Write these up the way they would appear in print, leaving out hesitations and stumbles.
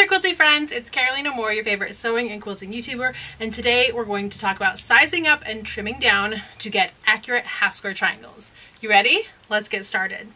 quilty friends, it's Carolina Moore, your favorite sewing and quilting YouTuber, and today we're going to talk about sizing up and trimming down to get accurate half square triangles. You ready? Let's get started.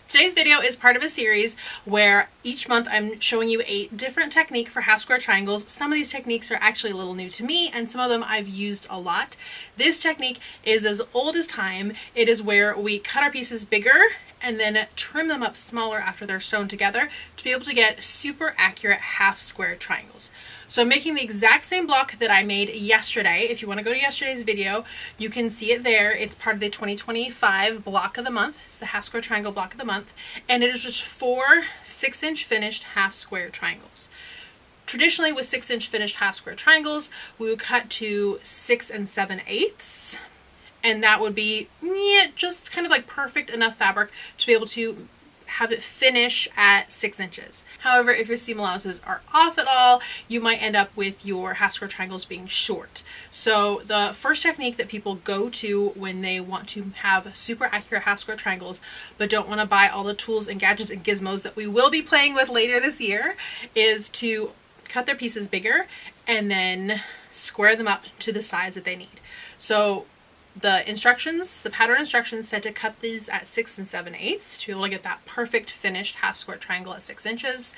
Today's video is part of a series where each month I'm showing you a different technique for half square triangles. Some of these techniques are actually a little new to me and some of them I've used a lot. This technique is as old as time. It is where we cut our pieces bigger and then trim them up smaller after they're sewn together to be able to get super accurate half square triangles. So I'm making the exact same block that I made yesterday. If you want to go to yesterday's video, you can see it there. It's part of the 2025 block of the month. It's the half square triangle block of the month. And it is just 4 6-inch finished half square triangles. Traditionally with 6-inch finished half square triangles, we would cut to 6 7/8. And that would be just kind of like perfect enough fabric to be able to have it finish at 6 inches. However, if your seam allowances are off at all, you might end up with your half square triangles being short. So the first technique that people go to when they want to have super accurate half square triangles but don't want to buy all the tools and gadgets and gizmos that we will be playing with later this year is to cut their pieces bigger and then square them up to the size that they need. So the instructions, the pattern instructions said to cut these at 6 7/8 to be able to get that perfect finished half square triangle at 6 inches.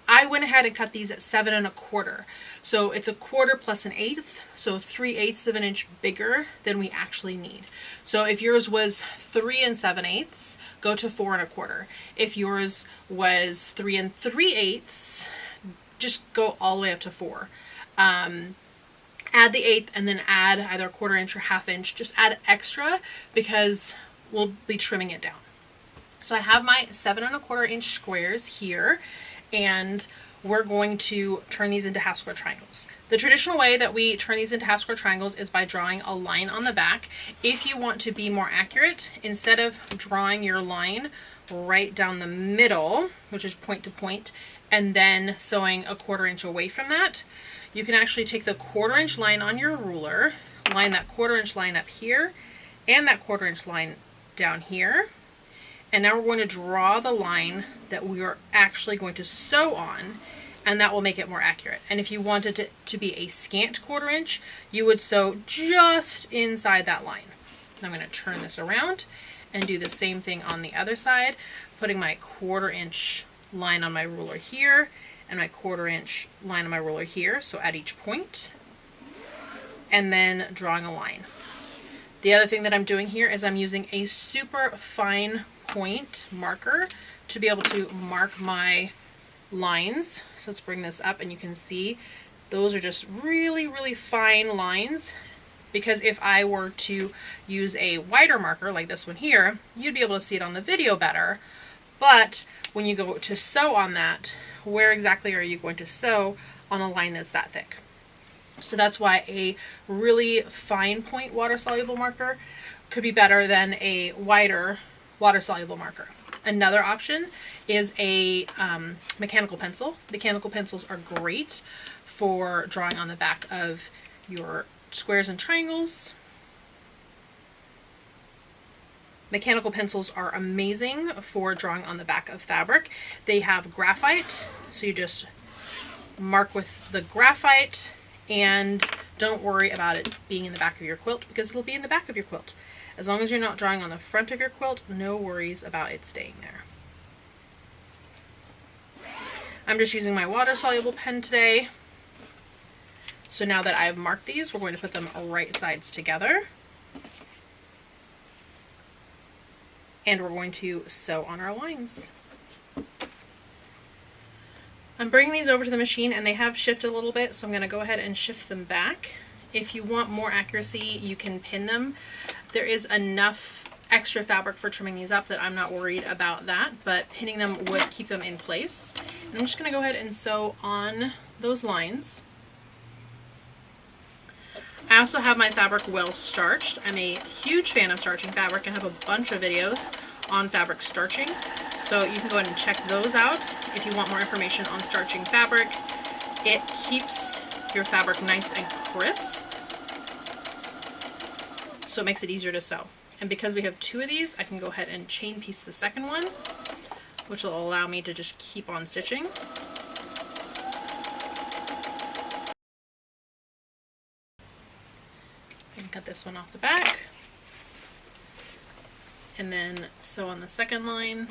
I went ahead and cut these at 7 1/4. So it's 1/4 plus 1/8, so 3/8 of an inch bigger than we actually need. So if yours was 3 7/8, go to 4 1/4. If yours was 3 3/8, just go all the way up to 4. Add the 1/8 and then add either 1/4 inch or 1/2 inch. Just add extra because we'll be trimming it down. So I have my 7 1/4 inch squares here and we're going to turn these into half square triangles. The traditional way that we turn these into half square triangles is by drawing a line on the back. If you want to be more accurate, instead of drawing your line right down the middle, which is point to point, and then sewing 1/4 inch away from that, you can actually take the 1/4 inch line on your ruler, line that 1/4 inch line up here, and that 1/4 inch line down here. And now we're going to draw the line that we are actually going to sew on, and that will make it more accurate. And if you wanted it to be a scant 1/4 inch, you would sew just inside that line. And I'm going to turn this around and do the same thing on the other side, putting my 1/4 inch line on my ruler here and my 1/4 inch line on my ruler here, so at each point, and then drawing a line. The other thing that I'm doing here is I'm using a super fine point marker to be able to mark my lines. So let's bring this up and you can see those are just really, really fine lines, because if I were to use a wider marker like this one here, you'd be able to see it on the video better, but when you go to sew on that, where exactly are you going to sew on a line that's that thick? So that's why a really fine point water soluble marker could be better than a wider water soluble marker. Another option is a mechanical pencil. Mechanical pencils are great for drawing on the back of your squares and triangles. Mechanical pencils are amazing for drawing on the back of fabric. They have graphite, so you just mark with the graphite and don't worry about it being in the back of your quilt, because it'll be in the back of your quilt. As long as you're not drawing on the front of your quilt, no worries about it staying there. I'm just using my water-soluble pen today. So now that I've marked these, we're going to put them right sides together. And we're going to sew on our lines. I'm bringing these over to the machine and they have shifted a little bit, so I'm going to go ahead and shift them back. If you want more accuracy, you can pin them. There is enough extra fabric for trimming these up that I'm not worried about that, but pinning them would keep them in place. And I'm just going to go ahead and sew on those lines. I also have my fabric well starched. I'm a huge fan of starching fabric and have a bunch of videos on fabric starching. So you can go ahead and check those out if you want more information on starching fabric. It keeps your fabric nice and crisp, so it makes it easier to sew. And because we have 2 of these, I can go ahead and chain piece the second one, which will allow me to just keep on stitching. cut this one off the back, and then sew on the second line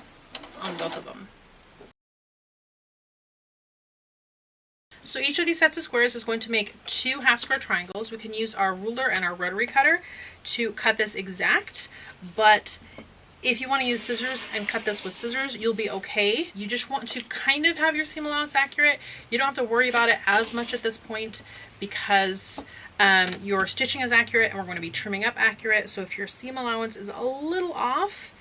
on both of them. So each of these sets of squares is going to make 2 half square triangles. We can use our ruler and our rotary cutter to cut this exact, but if you want to use scissors and cut this with scissors, you'll be okay. You just want to kind of have your seam allowance accurate. You don't have to worry about it as much at this point because your stitching is accurate and we're going to be trimming up accurate. So if your seam allowance is a little off,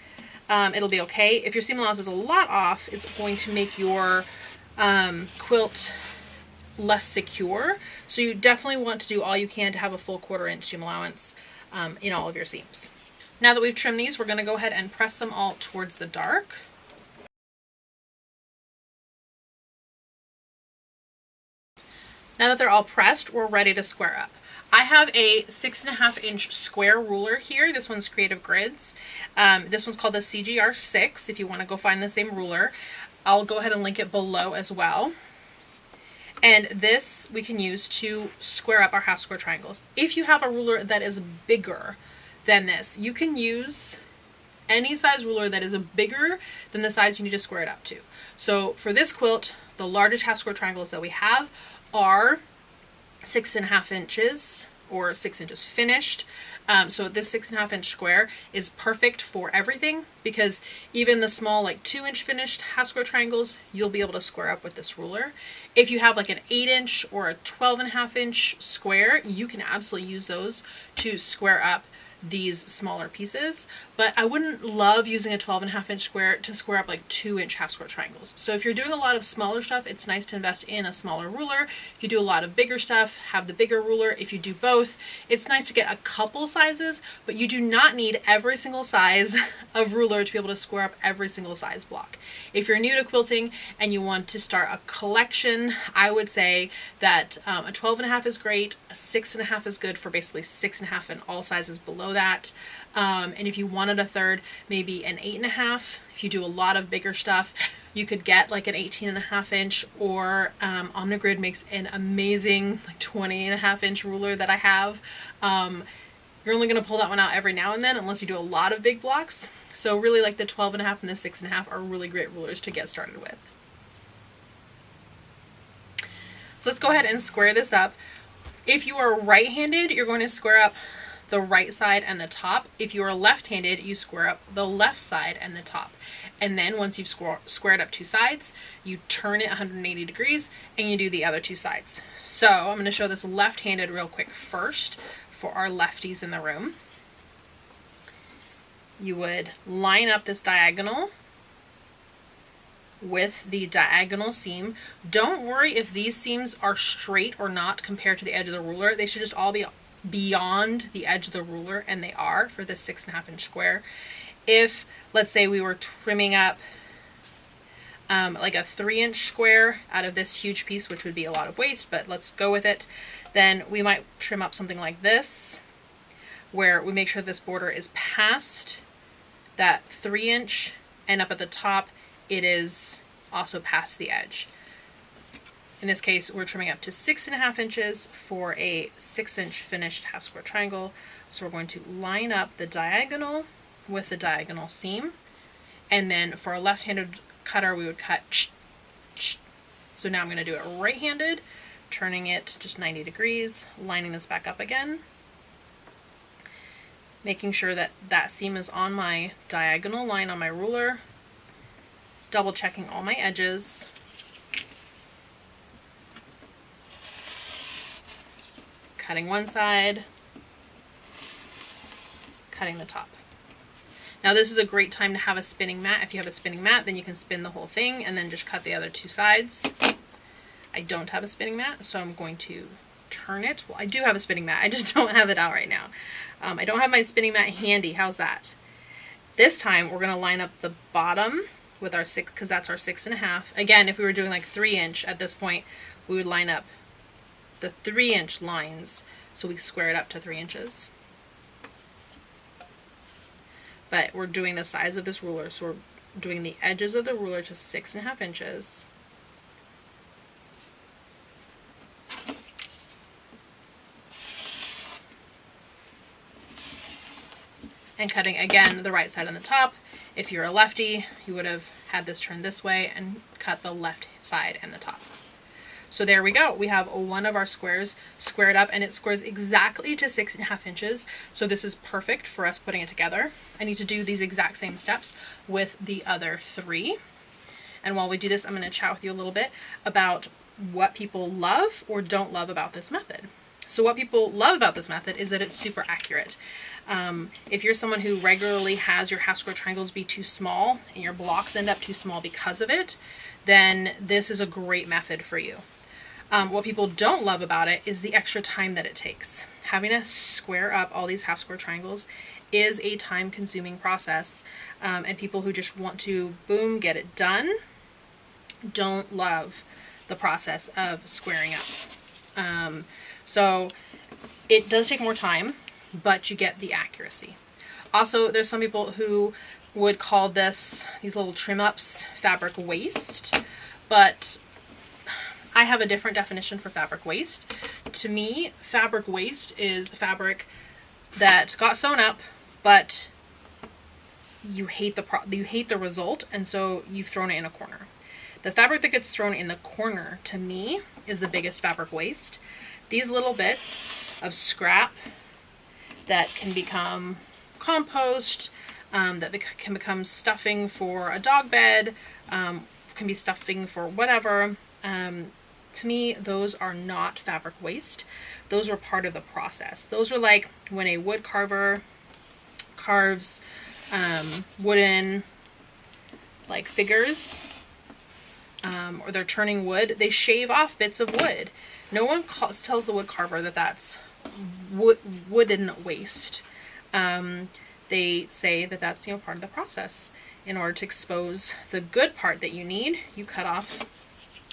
it'll be okay. If your seam allowance is a lot off, it's going to make your quilt less secure. So you definitely want to do all you can to have a full 1/4 inch seam allowance in all of your seams. Now that we've trimmed these, we're going to go ahead and press them all towards the dark. Now that they're all pressed, we're ready to square up. I have a 6.5 inch square ruler here. This one's Creative Grids. This one's called the CGR6 if you want to go find the same ruler. I'll go ahead and link it below as well. And this we can use to square up our half square triangles. If you have a ruler that is bigger than this, you can use any size ruler that is bigger than the size you need to square it up to. So for this quilt, the largest half square triangles that we have are 6.5 inches or 6 inches finished. So this 6.5 inch square is perfect for everything because even the small like 2 inch finished half square triangles, you'll be able to square up with this ruler. If you have like an 8 inch or a 12.5 inch square, you can absolutely use those to square up these smaller pieces, but I wouldn't love using a 12.5 inch square to square up like 2 inch half square triangles. So if you're doing a lot of smaller stuff, it's nice to invest in a smaller ruler. If you do a lot of bigger stuff, have the bigger ruler. If you do both, it's nice to get a couple sizes, but you do not need every single size of ruler to be able to square up every single size block. If you're new to quilting and you want to start a collection, I would say that a 12.5 is great, a 6.5 is good for basically 6.5 and all sizes below that. And if you wanted a third, maybe an 8.5. If you do a lot of bigger stuff, you could get like an 18.5 inch, or Omnigrid makes an amazing like 20.5 inch ruler that I have. You're only going to pull that one out every now and then unless you do a lot of big blocks. So really like the 12.5 and the 6.5 are really great rulers to get started with. So let's go ahead and square this up. If you are right-handed, you're going to square up the right side and the top. If you are left-handed, you square up the left side and the top. And then once you've squared up 2 sides, you turn it 180 degrees and you do the other 2 sides. So I'm going to show this left-handed real quick first for our lefties in the room. You would line up this diagonal with the diagonal seam. Don't worry if these seams are straight or not compared to the edge of the ruler. They should just all be beyond the edge of the ruler, and they are for this 6.5 inch square. If let's say we were trimming up like a 3 inch square out of this huge piece, which would be a lot of waste, but let's go with it, then we might trim up something like this where we make sure this border is past that 3 inch, and up at the top it is also past the edge. In this case, we're trimming up to 6.5 inches for a 6 inch finished half square triangle. So we're going to line up the diagonal with the diagonal seam. And then for a left-handed cutter, we would cut. So now I'm going to do it right-handed, turning it just 90 degrees, lining this back up again, making sure that that seam is on my diagonal line on my ruler, double checking all my edges. Cutting one side, cutting the top. Now this is a great time to have a spinning mat. If you have a spinning mat, then you can spin the whole thing and then just cut the other 2 sides. I don't have a spinning mat, so I'm going to turn it. Well, I do have a spinning mat, I just don't have it out right now. I don't have my spinning mat handy. How's that? This time we're going to line up the bottom with our 6, because that's our 6.5. Again, if we were doing like 3 inch at this point, we would line up the 3 inch lines, so we square it up to 3 inches. But we're doing the size of this ruler, so we're doing the edges of the ruler to 6.5 inches. and cutting again the right side on the top. If you're a lefty, you would have had this turned this way and cut the left side and the top. So there we go. We have one of our squares squared up, and it squares exactly to 6.5 inches. So this is perfect for us putting it together. I need to do these exact same steps with the other 3. And while we do this, I'm going to chat with you a little bit about what people love or don't love about this method. So what people love about this method is that it's super accurate. If you're someone who regularly has your half square triangles be too small and your blocks end up too small because of it, then this is a great method for you. What people don't love about it is the extra time that it takes. Having to square up all these half square triangles is a time consuming process, and people who just want to boom, get it done, don't love the process of squaring up. So it does take more time, but you get the accuracy. Also, there's some people who would call these little trim ups fabric waste, but I have a different definition for fabric waste. To me, fabric waste is fabric that got sewn up, but you hate the result, and so you've thrown it in a corner. The fabric that gets thrown in the corner, to me, is the biggest fabric waste. These little bits of scrap that can become compost, that can become stuffing for a dog bed, can be stuffing for whatever. To me, those are not fabric waste. Those are part of the process. Those are like when a wood carver carves wooden like figures, or they're turning wood, they shave off bits of wood. No one tells the wood carver that that's wooden waste. They say that that's, part of the process. In order to expose the good part that you need, you cut off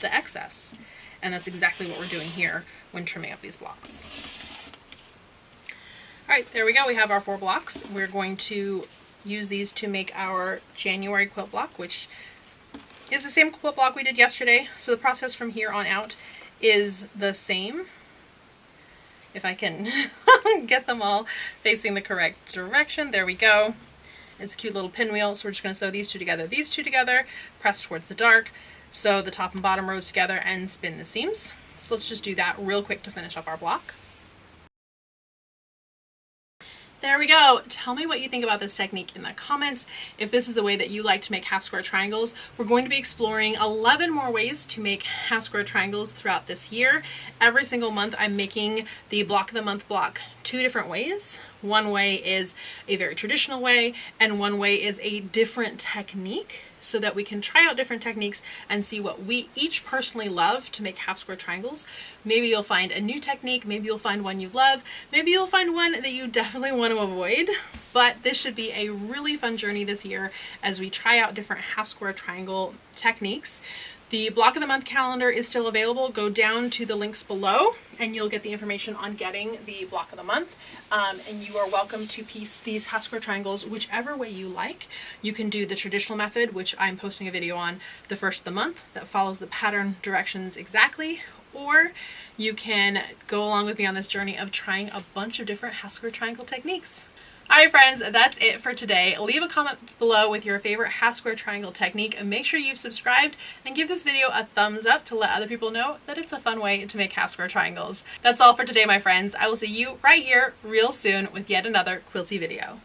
the excess. And that's exactly what we're doing here when trimming up these blocks. All right, there we go. We have our 4 blocks. We're going to use these to make our January quilt block, which is the same quilt block we did yesterday. So the process from here on out is the same. If I can get them all facing the correct direction. There we go. It's a cute little pinwheel. So we're just going to sew these two together, press towards the dark, sew the top and bottom rows together, and spin the seams. So let's just do that real quick to finish up our block. There we go. Tell me what you think about this technique in the comments. If this is the way that you like to make half square triangles, we're going to be exploring 11 more ways to make half square triangles throughout this year. Every single month I'm making the block of the month block 2 different ways. One way is a very traditional way, and one way is a different technique, so that we can try out different techniques and see what we each personally love to make half square triangles. Maybe you'll find a new technique, maybe you'll find one you love, maybe you'll find one that you definitely want to avoid, but this should be a really fun journey this year as we try out different half square triangle techniques. The block of the month calendar is still available. Go down to the links below and you'll get the information on getting the block of the month. And you are welcome to piece these half square triangles whichever way you like. You can do the traditional method, which I'm posting a video on the first of the month that follows the pattern directions exactly, or you can go along with me on this journey of trying a bunch of different half square triangle techniques. Alright friends, that's it for today. Leave a comment below with your favorite half square triangle technique, and make sure you've subscribed and give this video a thumbs up to let other people know that it's a fun way to make half square triangles. That's all for today, my friends. I will see you right here real soon with yet another quilty video.